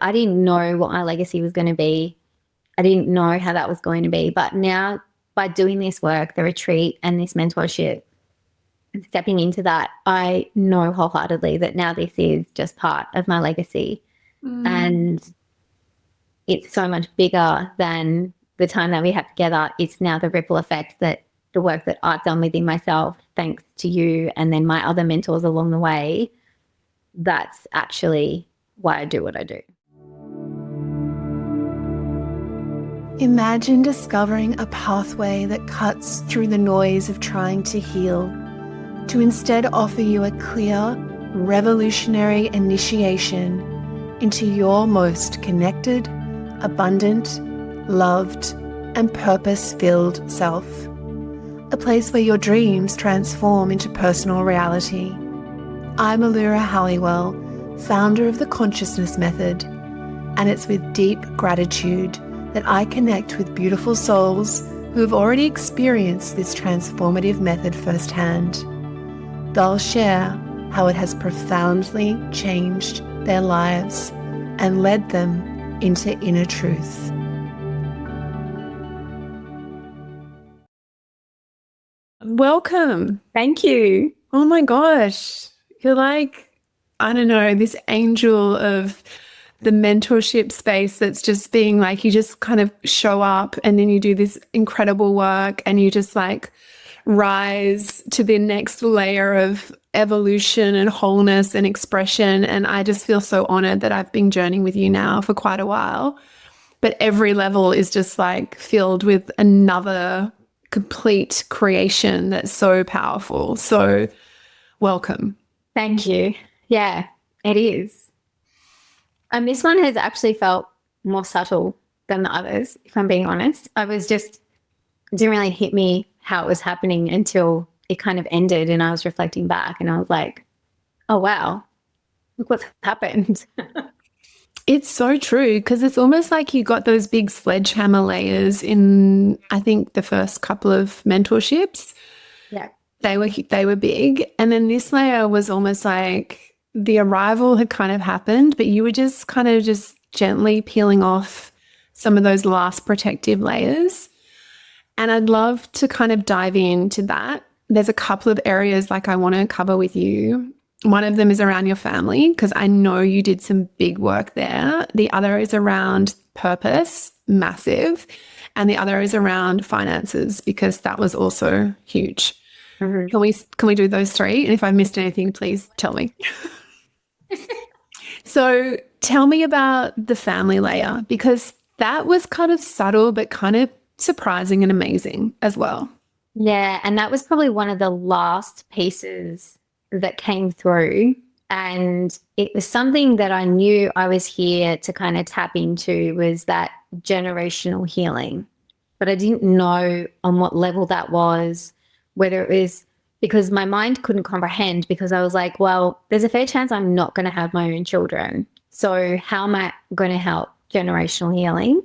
I didn't know what my legacy was going to be. I didn't know how that was going to be. But now, by doing this work, the retreat and this mentorship, and stepping into that, I know wholeheartedly that now this is just part of my legacy. Mm. And it's so much bigger than the time that we had together. It's now the ripple effect that the work that I've done within myself, thanks to you and then my other mentors along the way, that's actually why I do what I do. Imagine discovering a pathway that cuts through the noise of trying to heal, to instead offer you a clear, revolutionary initiation into your most connected, abundant, loved, and purpose-filled self. A place where your dreams transform into personal reality. I'm Allura Halliwell, founder of the Consciousness Method, and it's with deep gratitude that I connect with beautiful souls who have already experienced this transformative method firsthand. They'll share how it has profoundly changed their lives and led them into inner truth. Welcome. Thank you. Oh my gosh. You're like, I don't know, this angel of the mentorship space that's just being like, you just kind of show up and then you do this incredible work and you just like rise to the next layer of evolution and wholeness and expression. And I just feel so honored that I've been journeying with you now for quite a while. But every level is just like filled with another complete creation that's so powerful. So welcome. Thank you. Yeah, it is. And this one has actually felt more subtle than the others, if I'm being honest. It didn't really hit me how it was happening until it kind of ended and I was reflecting back and I was like, oh, wow, look what's happened. It's so true because it's almost like you got those big sledgehammer layers in, I think, the first couple of mentorships. Yeah. They were big. And then this layer was almost like the arrival had kind of happened, but you were just kind of just gently peeling off some of those last protective layers. And I'd love to kind of dive into that. There's a couple of areas like I want to cover with you. One of them is around your family, because I know you did some big work there. The other is around purpose, massive. And the other is around finances, because that was also huge. Mm-hmm. Can we do those three? And if I missed anything, please tell me. So tell me about the family layer, because that was kind of subtle, but kind of surprising and amazing as well. Yeah. And that was probably one of the last pieces that came through. And it was something that I knew I was here to kind of tap into, was that generational healing. But I didn't know on what level that was, whether it was because my mind couldn't comprehend, because I was like, well, there's a fair chance I'm not going to have my own children. So how am I going to help generational healing?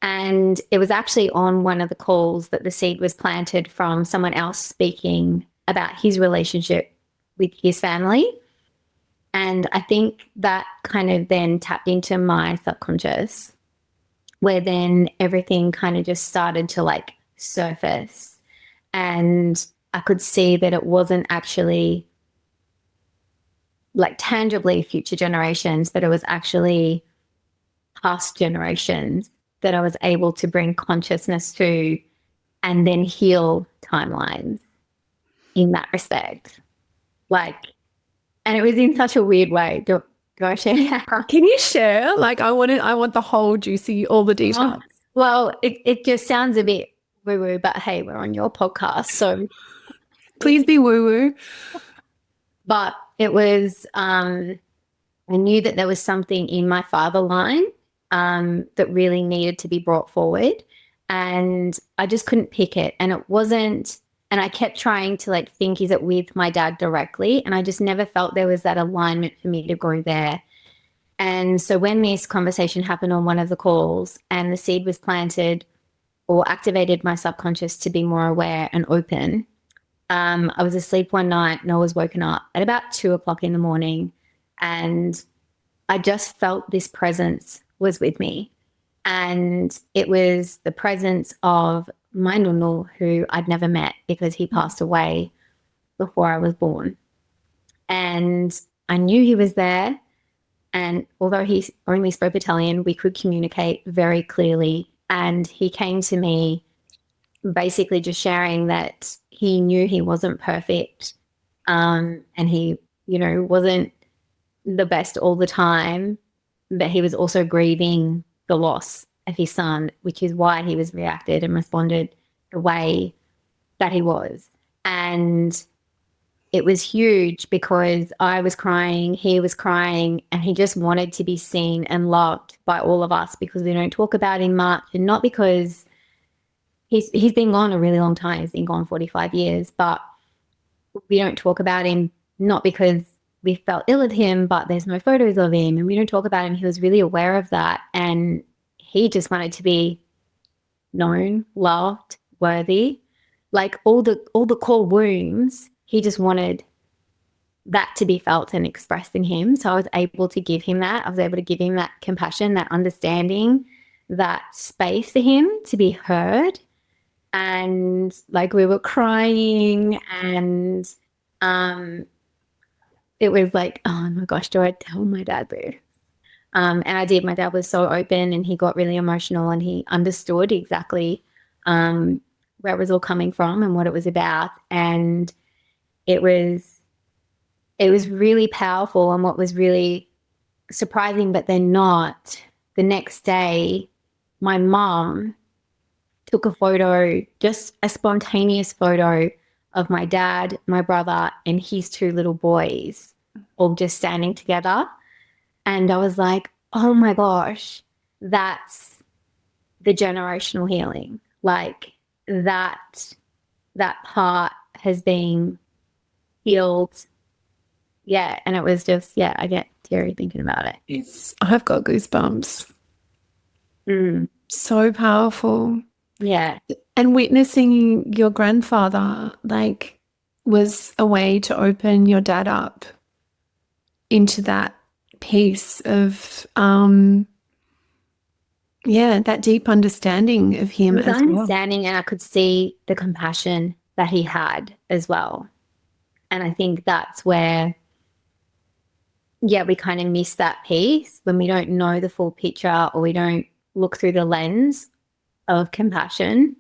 And it was actually on one of the calls that the seed was planted from someone else speaking about his relationship with his family. And I think that kind of then tapped into my subconscious, where then everything kind of just started to like surface. And I could see that it wasn't actually like tangibly future generations, but it was actually past generations that I was able to bring consciousness to and then heal timelines in that respect. Like, and it was in such a weird way. Do I share now? Can you share? Like, I want the whole juicy, all the details. Well, it just sounds a bit woo-woo, but hey, we're on your podcast. So Please be woo-woo. but it was, I knew that there was something in my father line that really needed to be brought forward. And I just couldn't pick it. And it wasn't, and I kept trying to like think, is it with my dad directly? And I just never felt there was that alignment for me to go there. And so when this conversation happened on one of the calls and the seed was planted or activated my subconscious to be more aware and open, I was asleep one night and I was woken up at about 2 o'clock in the morning, and I just felt this presence was with me. And it was the presence of my nunu, who I'd never met because he passed away before I was born. And I knew he was there. And although he only spoke Italian, we could communicate very clearly. And he came to me basically just sharing that he knew he wasn't perfect, and he, wasn't the best all the time, but he was also grieving the loss of his son, which is why he was reacted and responded the way that he was. And it was huge because I was crying, he was crying, and he just wanted to be seen and loved by all of us because we don't talk about him much, and not because he's been gone a really long time. He's been gone 45 years, but we don't talk about him not because we felt ill of him, but there's no photos of him and we don't talk about him. He was really aware of that, and he just wanted to be known, loved, worthy. Like all the core wounds, he just wanted that to be felt and expressed in him. So I was able to give him that. I was able to give him that compassion, that understanding, that space for him to be heard. And like we were crying, and it was like, oh my gosh, do I tell my dad this? And I did. My dad was so open and he got really emotional and he understood exactly where it was all coming from and what it was about. And it was really powerful. And what was really surprising, but then not, the next day, my mom took a photo, just a spontaneous photo of my dad, my brother, and his two little boys all just standing together. And I was like, oh my gosh, that's the generational healing. Like that part has been healed. Yeah. And it was just, yeah, I get teary thinking about it. I've got goosebumps. So powerful. Yeah. And witnessing your grandfather, like, was a way to open your dad up into that piece of, that deep understanding of him as well. Understanding, and I could see the compassion that he had as well. And I think that's where, we kind of miss that piece when we don't know the full picture or we don't look through the lens of compassion.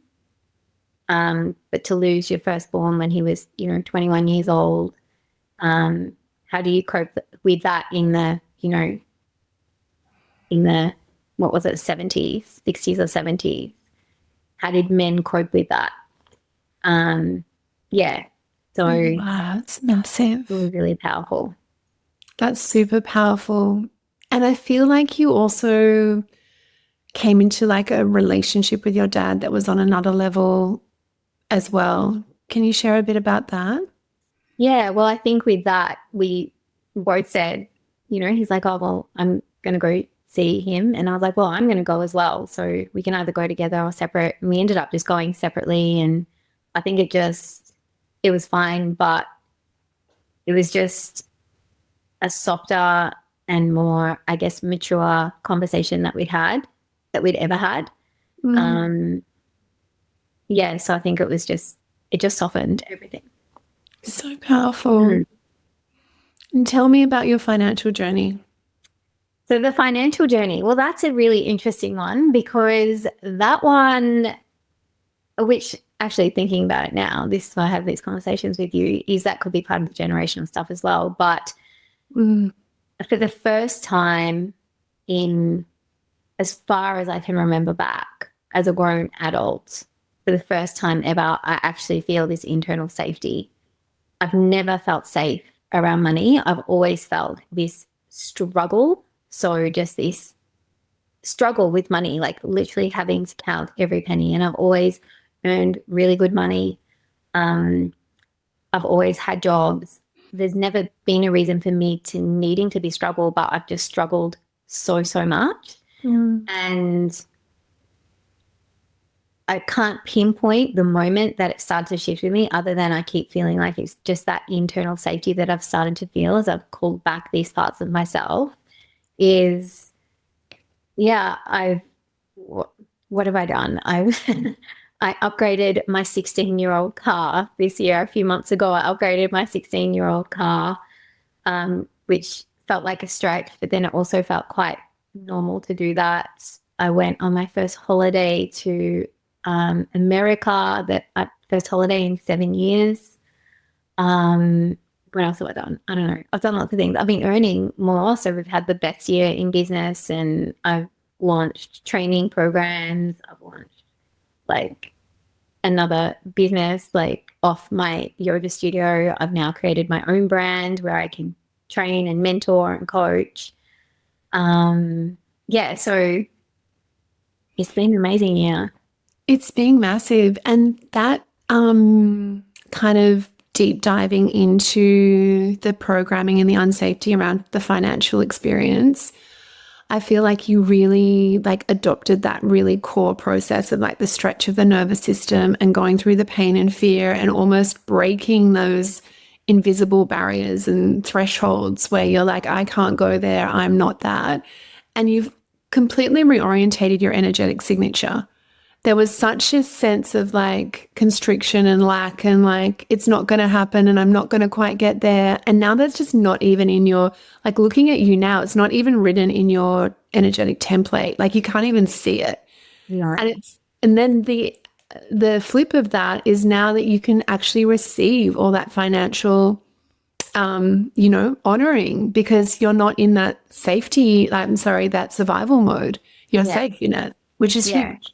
But to lose your firstborn when he was, 21 years old, how do you cope with that in the, what was it, 70s, 60s or 70s? How did men cope with that? So wow, that's massive. It was really powerful. That's super powerful. And I feel like you also came into like a relationship with your dad that was on another level as well. Can you share a bit about that? Yeah, well, I think with that, we both said, he's like, oh, well, I'm going to go see him. And I was like, well, I'm going to go as well. So we can either go together or separate. And we ended up just going separately. And I think it was fine, but it was just a softer and more, I guess, mature conversation that we'd ever had. So I think it just softened everything. So powerful. And tell me about your financial journey. So the financial journey, well, that's a really interesting one because that one, which actually thinking about it now, I have these conversations with you, is that could be part of the generational stuff as well. But for the first time as far as I can remember back as a grown adult, for the first time ever, I actually feel this internal safety. I've never felt safe around money. I've always felt this struggle. So just this struggle with money, like literally having to count every penny. And I've always earned really good money. I've always had jobs. There's never been a reason for me to needing to be struggled, but I've just struggled so much. And I can't pinpoint the moment that it started to shift with me other than I keep feeling like it's just that internal safety that I've started to feel as I've called back these parts of myself. is, yeah, what have I done? I've I upgraded my 16-year-old car this year. A few months ago, I upgraded my 16-year-old car, which felt like a stretch, but then it also felt quite normal to do that. I went on my first holiday to America, first holiday in 7 years. What else have I done? I don't know. I've done lots of things. I've been earning more, so we've had the best year in business, and I've launched training programs. I've launched like another business like off my yoga studio. I've now created my own brand where I can train and mentor and coach. Yeah, so it's been an amazing year. It's being massive. And that kind of deep diving into the programming and the unsafety around the financial experience, I feel like you really like adopted that really core process of like the stretch of the nervous system and going through the pain and fear and almost breaking those invisible barriers and thresholds where you're like, I can't go there, I'm not that. And you've completely reorientated your energetic signature. There was such a sense of like constriction and lack and like it's not going to happen and I'm not going to quite get there. And now that's just not even in your, like looking at you now, it's not even written in your energetic template. Like you can't even see it. Yeah. And then the flip of that is now that you can actually receive all that financial honoring because you're not in that that survival mode. You're safe in it, which is huge.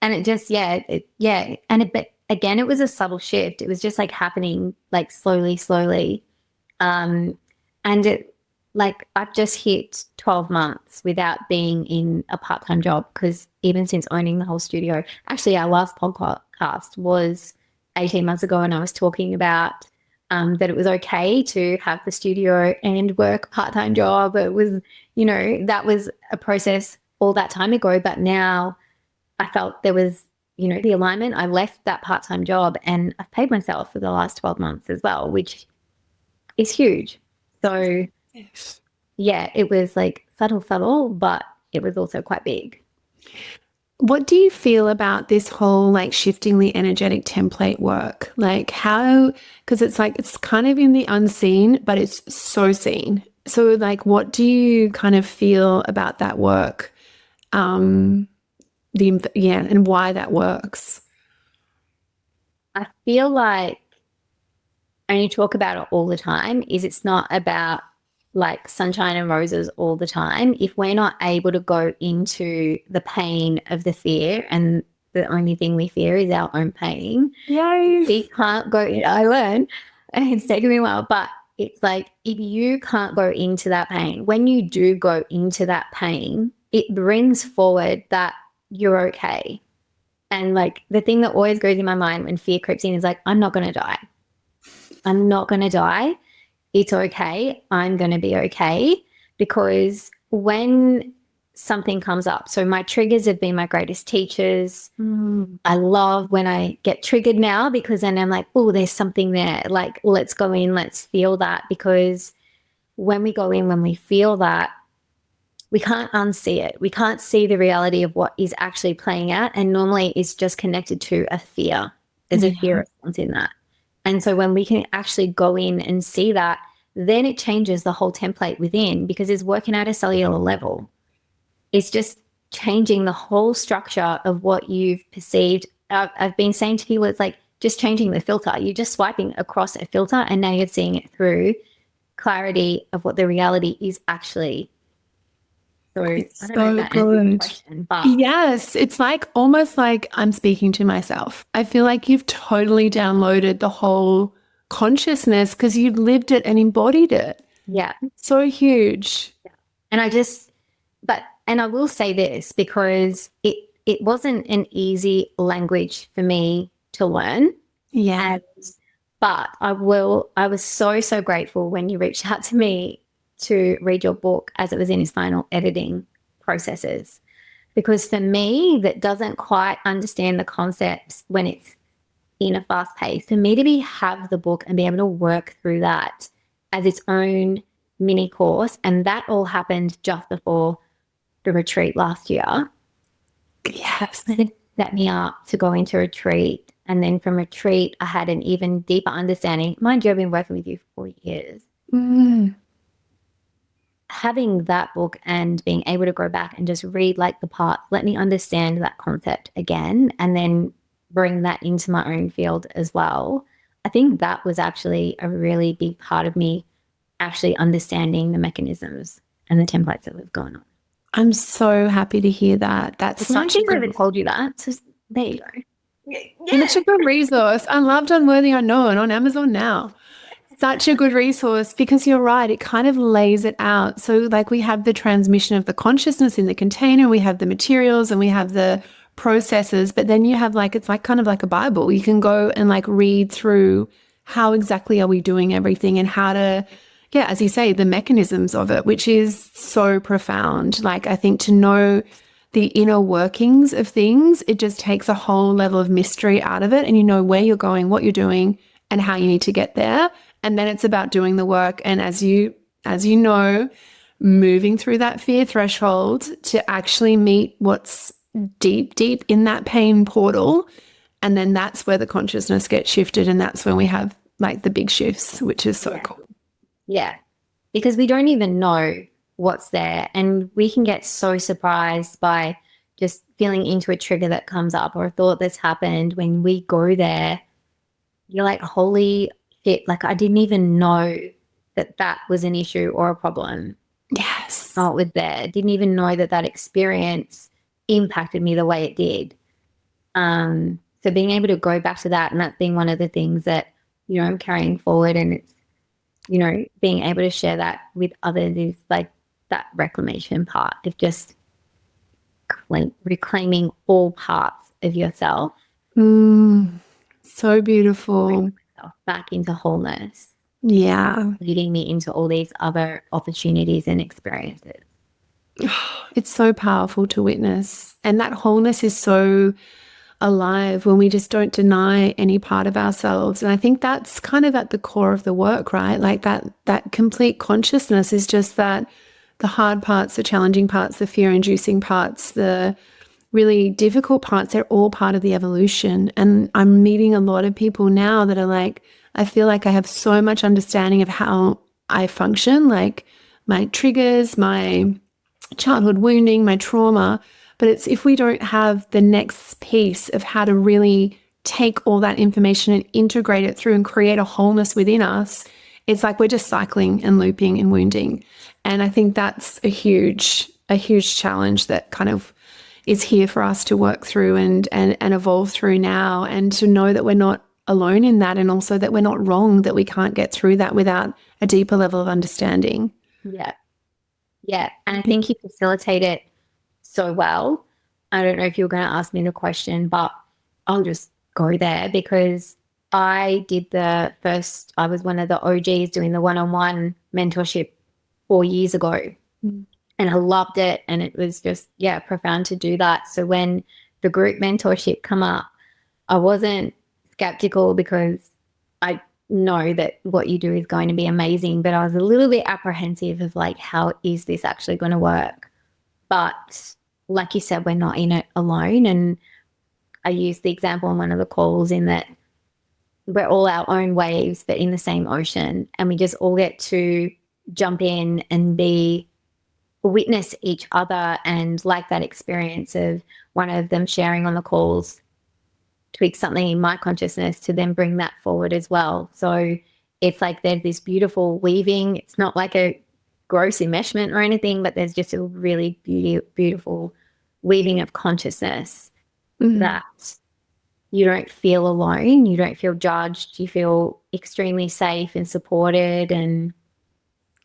And it just, but again, it was a subtle shift. It was just like happening like slowly. And it, like, I've just hit 12 months without being in a part-time job because even since owning the whole studio, actually our last podcast was 18 months ago and I was talking about that it was okay to have the studio and work a part-time job. It was, that was a process all that time ago, but now I felt there was, the alignment. I left that part-time job and I've paid myself for the last 12 months as well, which is huge. So yeah, it was like subtle, but it was also quite big. What do you feel about this whole like shifting the energetic template work? Like how, because it's like, it's kind of in the unseen, but it's so seen. So like, what do you kind of feel about that work? And why that works? I feel like I only talk about it all the time is it's not about like sunshine and roses all the time. If we're not able to go into the pain of the fear and the only thing we fear is our own pain. Yay. We can't go, I learn, and it's taken me a while, but it's like if you can't go into that pain, when you do go into that pain, it brings forward that you're okay. And like the thing that always goes in my mind when fear creeps in is like, I'm not going to die. I'm not going to die. It's okay. I'm going to be okay. Because when something comes up, so my triggers have been my greatest teachers. I love when I get triggered now because then I'm like, oh, there's something there. Like, let's go in, let's feel that. Because when we go in, when we feel that, we can't unsee it. We can't see the reality of what is actually playing out. And normally it's just connected to a fear. There's a fear response in that. And so when we can actually go in and see that, then it changes the whole template within because it's working at a cellular level. It's just changing the whole structure of what you've perceived. I've been saying to people, it's like just changing the filter. You're just swiping across a filter and now you're seeing it through clarity of what the reality is actually. So it's I don't know if that answers the question, but yes, it's like almost like I'm speaking to myself. I feel like you've totally downloaded the whole consciousness because you've lived it and embodied it. Yeah. It's so huge. Yeah. And I will say this because it wasn't an easy language for me to learn. Yeah. But I was so grateful when you reached out to me to read your book as it was in its final editing processes. Because for me, that doesn't quite understand the concepts when it's in a fast pace, for me to have the book and be able to work through that as its own mini course, and that all happened just before the retreat last year. Yes. That set me up to go into retreat. And then from retreat, I had an even deeper understanding. Mind you, I've been working with you for 4 years. Mm. Having that book and being able to go back and just read like the parts, let me understand that concept again, and then bring that into my own field as well. I think that was actually a really big part of me actually understanding the mechanisms and the templates that was going on. I'm so happy to hear that. That's It's not such a think I good, ever told you that. So there you go. such a good resource. I loved Unworthy Unknown on Amazon now. Such a good resource, because you're right, it kind of lays it out. So like we have the transmission of the consciousness in the container, we have the materials, and we have the processes, but then you have like, it's like kind of like a Bible. You can go and like read through how exactly are we doing everything and how to, yeah, as you say, the mechanisms of it, which is so profound. Like I think to know the inner workings of things, it just takes a whole level of mystery out of it, and you know where you're going, what you're doing, and how you need to get there. And then it's about doing the work. And as you know, moving through that fear threshold to actually meet what's deep, deep in that pain portal. And then that's where the consciousness gets shifted. And that's when we have like the big shifts, which is so cool. Yeah. Because we don't even know what's there. And we can get so surprised by just feeling into a trigger that comes up or a thought that's happened. When we go there, you're like, holy shit, like I didn't even know that that was an issue or a problem. Yes. Oh, it was there. Didn't even know that that experience impacted me the way it did. So being able to go back to that, and that being one of the things that, you know, I'm carrying forward, and it's, you know, being able to share that with others is like that reclamation part of just reclaiming all parts of yourself. So beautiful. Back into wholeness. Yeah. Leading me into all these other opportunities and experiences. It's so powerful to witness. And that wholeness is so alive when we just don't deny any part of ourselves. And I think that's kind of at the core of the work, right? Like that complete consciousness is just that the hard parts, the challenging parts, the fear-inducing parts, the really difficult parts, they're all part of the evolution. And I'm meeting a lot of people now that are like, I feel like I have so much understanding of how I function, like my triggers, my childhood wounding, my trauma. But it's if we don't have the next piece of how to really take all that information and integrate it through and create a wholeness within us, it's like we're just cycling and looping and wounding. And I think that's a huge challenge that kind of is here for us to work through and evolve through now, and to know that we're not alone in that, and also that we're not wrong, that we can't get through that without a deeper level of understanding. Yeah. Yeah. And I think you facilitate it so well. I don't know if you're going to ask me the question, but I'll just go there, because I was one of the OGs doing the one-on-one mentorship 4 years ago. And I loved it. And it was just, yeah, profound to do that. So when the group mentorship come up, I wasn't skeptical, because I know that what you do is going to be amazing. But I was a little bit apprehensive of like, how is this actually going to work? But like you said, we're not in it alone. And I used the example in one of the calls in that we're all our own waves, but in the same ocean. And we just all get to jump in and witness each other, and like that experience of one of them sharing on the calls tweak something in my consciousness to then bring that forward as well. So it's like there's this beautiful weaving. It's not like a gross enmeshment or anything, but there's just a really beautiful weaving of consciousness that you don't feel alone. You don't feel judged. You feel extremely safe and supported, and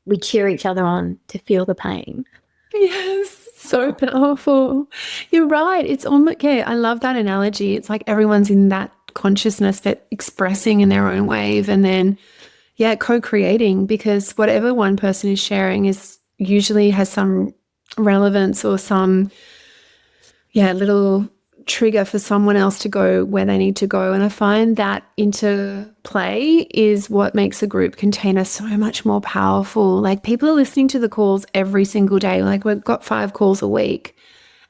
we cheer each other on to feel the pain. Yes, so powerful. You're right. It's almost, yeah, I love that analogy. It's like everyone's in that consciousness, but expressing in their own wave, and then, yeah, co-creating, because whatever one person is sharing is usually has some relevance or some, yeah, little trigger for someone else to go where they need to go. And I find that interplay is what makes a group container so much more powerful. Like people are listening to the calls every single day. Like we've got 5 calls a week.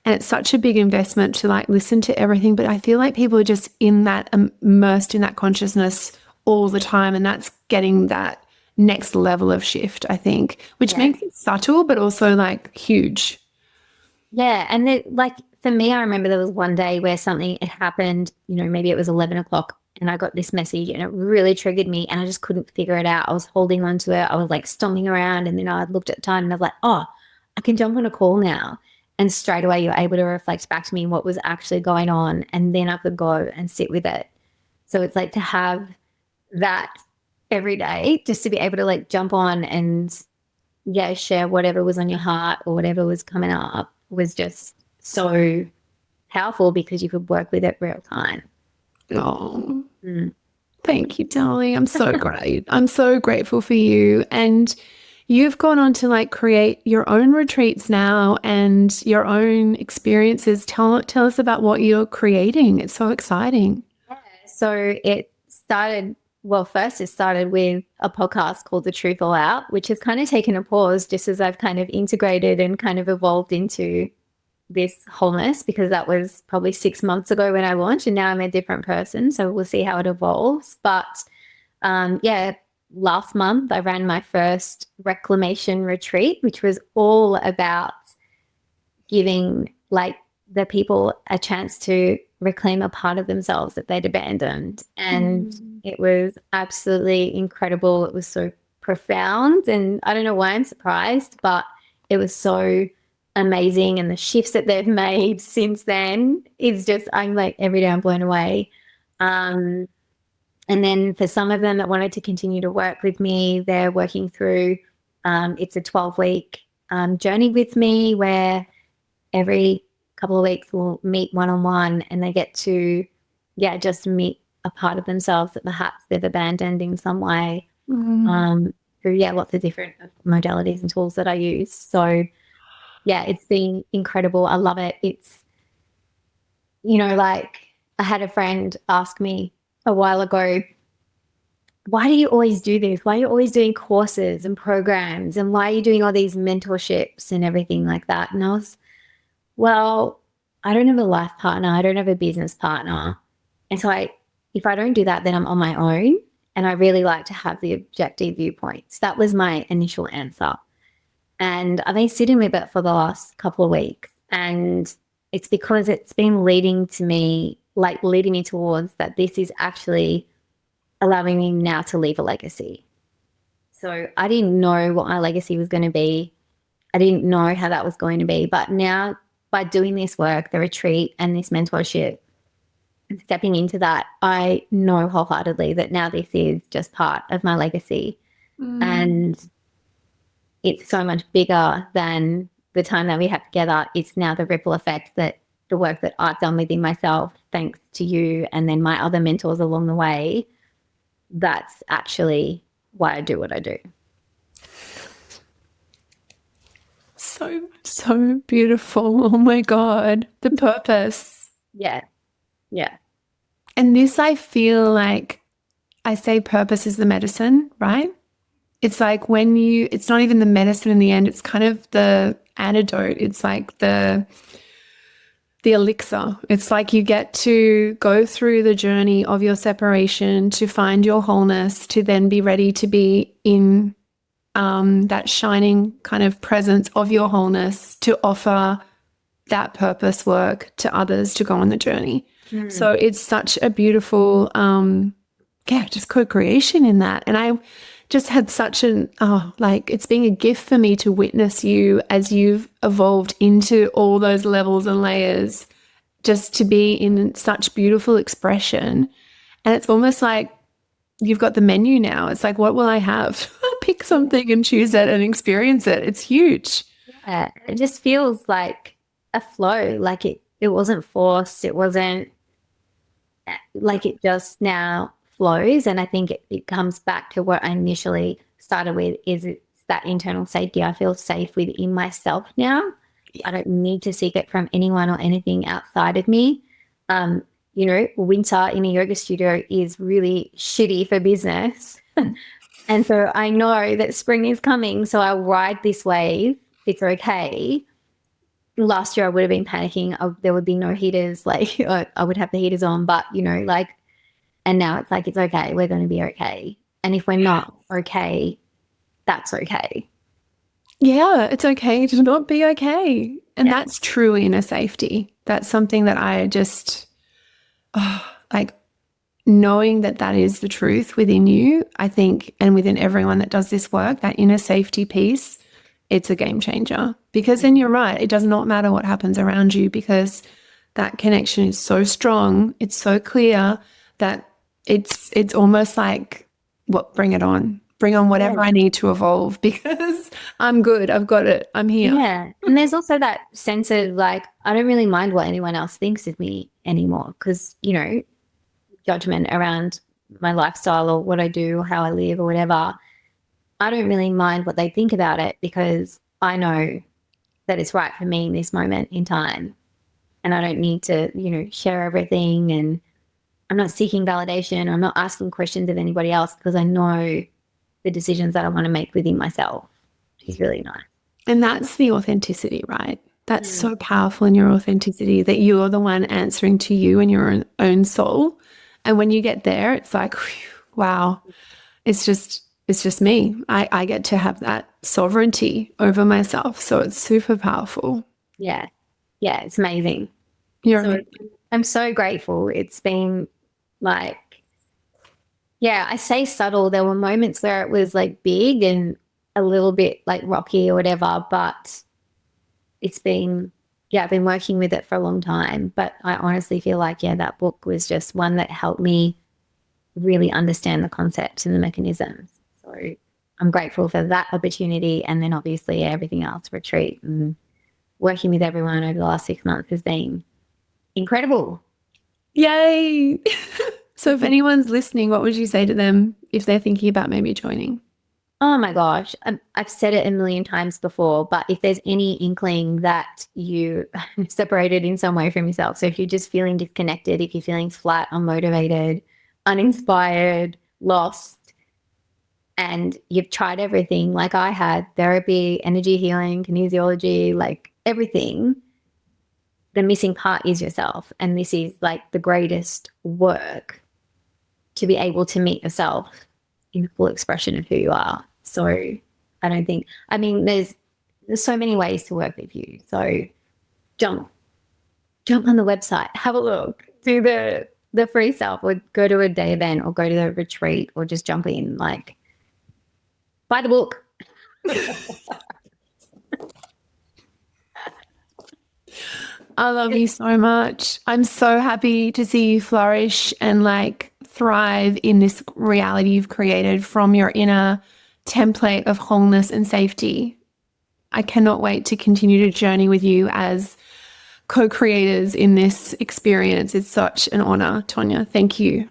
And it's such a big investment to like listen to everything. But I feel like people are just in that, immersed in that consciousness all the time. And that's getting that next level of shift, I think, which makes it subtle, but also like huge. Yeah. And like for me, I remember there was one day where something had happened, maybe it was 11 o'clock and I got this message and it really triggered me and I just couldn't figure it out. I was holding on to it. I was like stomping around and then I looked at the time and I was like, oh, I can jump on a call now. And straight away, you're able to reflect back to me what was actually going on. And then I could go and sit with it. So it's like to have that every day, just to be able to like jump on and, share whatever was on your heart or whatever was coming up was just so powerful because you could work with it real time. Oh, thank you, darling. I'm so great. I'm so grateful for you. And you've gone on to like create your own retreats now and your own experiences. Tell us about what you're creating. It's so exciting. Yeah. So first it started with a podcast called The Truth All Out, which has kind of taken a pause just as I've kind of integrated and kind of evolved into this wholeness, because that was probably 6 months ago when I launched and now I'm a different person. So we'll see how it evolves. But last month, I ran my first reclamation retreat, which was all about giving like the people a chance to reclaim a part of themselves that they'd abandoned. And it was absolutely incredible. It was so profound. And I don't know why I'm surprised, but it was so amazing. And the shifts that they've made since then is just, I'm like, every day I'm blown away. And then for some of them that wanted to continue to work with me, they're working through, it's a 12-week journey with me where every couple of weeks we'll meet one-on-one and they get to, just meet a part of themselves that perhaps they've abandoned in some way through, lots of different modalities and tools that I use. So, it's been incredible. I love it. It's, like I had a friend ask me a while ago, why do you always do this? Why are you always doing courses and programs? And why are you doing all these mentorships and everything like that? And I was, well, I don't have a life partner. I don't have a business partner. And so if I don't do that, then I'm on my own. And I really like to have the objective viewpoints. That was my initial answer. And I've been sitting with it for the last couple of weeks. And it's because it's been leading me towards that this is actually allowing me now to leave a legacy. So I didn't know what my legacy was going to be. I didn't know how that was going to be. But now by doing this work, the retreat and this mentorship, and stepping into that, I know wholeheartedly that now this is just part of my legacy. And it's so much bigger than the time that we have together. It's now the ripple effect that the work that I've done within myself, thanks to you and then my other mentors along the way, that's actually why I do what I do. So beautiful. Oh my God. The purpose. Yeah. And this, I feel like I say purpose is the medicine, right? It's like it's not even the medicine in the end. It's kind of the antidote. It's like the elixir. It's like you get to go through the journey of your separation to find your wholeness, to then be ready to be in that shining kind of presence of your wholeness to offer that purpose work to others to go on the journey. So it's such a beautiful, just co-creation in that. And I just had such it's been a gift for me to witness you as you've evolved into all those levels and layers, just to be in such beautiful expression. And it's almost like you've got the menu now. It's like, what will I have? Pick something and choose it and experience it. It's huge. Yeah, it just feels like a flow, like it wasn't forced. It wasn't like, it just now flows. And I think it comes back to what I initially started with, is it's that internal safety. I feel safe within myself now. I don't need to seek it from anyone or anything outside of me. Winter in a yoga studio is really shitty for business. And so I know that spring is coming. So I'll ride this wave. It's okay. Last year I would have been panicking. There would be no heaters. Like I would have the heaters on, but and now it's like, it's okay. We're going to be okay. And if we're not okay, that's okay. Yeah, it's okay to not be okay. And that's true inner safety. That's something that I just, knowing that that is the truth within you, I think, and within everyone that does this work, that inner safety piece, it's a game changer. Because then you're right, it does not matter what happens around you, because that connection is so strong, it's so clear that it's almost like, bring it on. Bring on whatever I need to evolve, because I'm good. I've got it. I'm here. Yeah. And there's also that sense of like, I don't really mind what anyone else thinks of me anymore, because, judgment around my lifestyle or what I do or how I live or whatever, I don't really mind what they think about it, because I know that it's right for me in this moment in time. And I don't need to, share everything. And I'm not seeking validation. I'm not asking questions of anybody else, because I know the decisions that I want to make within myself, which is really nice. And that's the authenticity, right? That's so powerful in your authenticity, that you're the one answering to you and your own soul. And when you get there, it's like, wow, it's just me. I get to have that sovereignty over myself. So it's super powerful. Yeah. Yeah, it's amazing. Amazing. I'm so grateful. It's been like, I say subtle. There were moments where it was like big and a little bit like rocky or whatever, but it's been, I've been working with it for a long time. But I honestly feel like, that book was just one that helped me really understand the concepts and the mechanisms. So I'm grateful for that opportunity. And then obviously everything else, retreat and working with everyone over the last 6 months has been incredible. Yay. So if anyone's listening, what would you say to them if they're thinking about maybe joining? Oh my gosh, I've said it a million times before, but if there's any inkling that you separated in some way from yourself, so if you're just feeling disconnected, if you're feeling flat, unmotivated, uninspired, lost, and you've tried everything like I had, therapy, energy healing, kinesiology, like everything, the missing part is yourself. And this is like the greatest work, to be able to meet yourself in full expression of who you are. So I don't think, there's so many ways to work with you. So jump on the website, have a look, do the free stuff, or go to a day event, or go to the retreat, or just jump in, like buy the book. I love you so much. I'm so happy to see you flourish and like thrive in this reality you've created from your inner template of wholeness and safety. I cannot wait to continue to journey with you as co-creators in this experience. It's such an honor, Tonia. Thank you.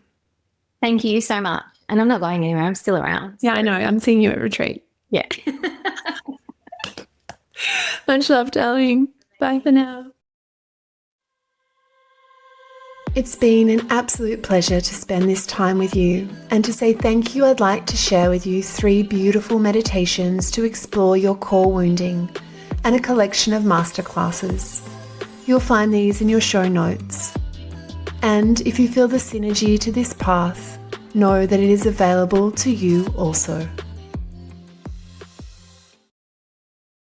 Thank you so much. And I'm not going anywhere. I'm still around. Yeah, I know. I'm seeing you at retreat. Yeah. Much love, darling. Bye for now. It's been an absolute pleasure to spend this time with you, and to say thank you, I'd like to share with you 3 beautiful meditations to explore your core wounding and a collection of masterclasses. You'll find these in your show notes. And if you feel the synergy to this path, know that it is available to you also.